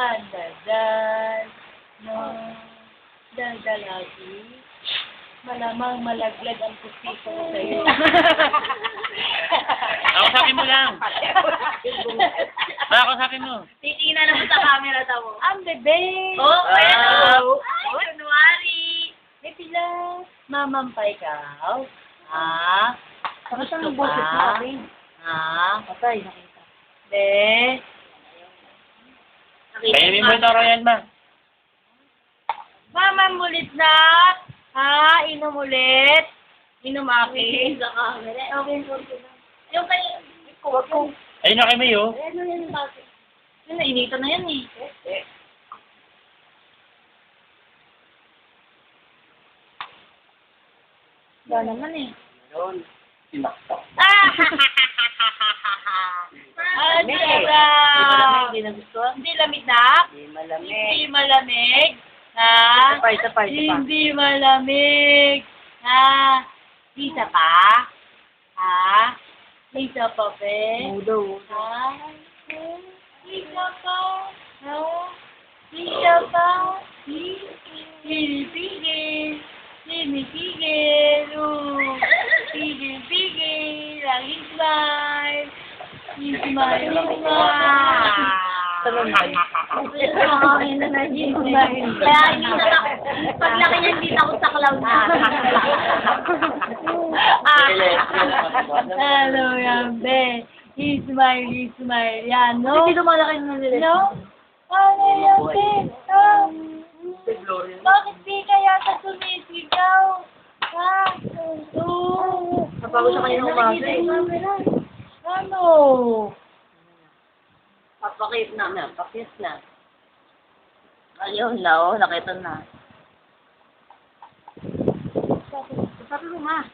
Ang daldal, no, daldalagi. Malamang malaglag ang pustiso ko sa'yo. Ako sabi mo lang. Ako sabi mo. Titingnan naman sa camera daw. Ang bebe! Oh, ayan o. Ay, Kunwari. may pila. Mamampay ka. Ha? Bakit Gusto ang boses mo ba? akin? Ha? Patay, nakita. De? Kainin mo ito, Royan, ma. Mamam ulit na. Ha? Inom ulit. Inom akin. Sa camera. Okay, okay. Yung kay... Wag ko. Ayun na kay Mayo. Ano yan yung bakit? Yun, nainitan na yan eh. Wala naman eh. Sinakto. Ang Hindi sarap. hindi nagustuhan. Hindi lamig na? Hindi malamig. Hindi malamig. Ha? Isa pa. Hindi malamig. Ha? Isa pa? Ha? Isa pa, be? Mudo. Ha? Isa pa? Ha? Isa pa? Pigil. Pigil. Pigil. Ang smile. Smile. Ay, na yun. Kaya hindi na ako. Paglaki niya, hindi na ako sa cloud na. Ano yan, be? Smile. Yan, no? Hindi lumalaki na nila. No? Ano yan, be? Ah. Bakit di kaya sa sumisigaw? Ha? Oo. Napagod siya kanina umaga eh. Ano? Papakit na. Pakit na. Ayun na, oh. Nakita na. Sabi mo, ma.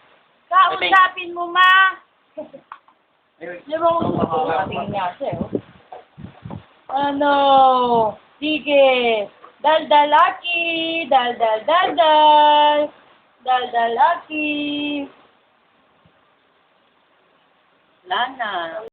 Kausapin mo, ma. Di ba mo Patingin niya siya, oh. Ano? Sige. Daldalaki. Daldal. Daldalaki. Wala na.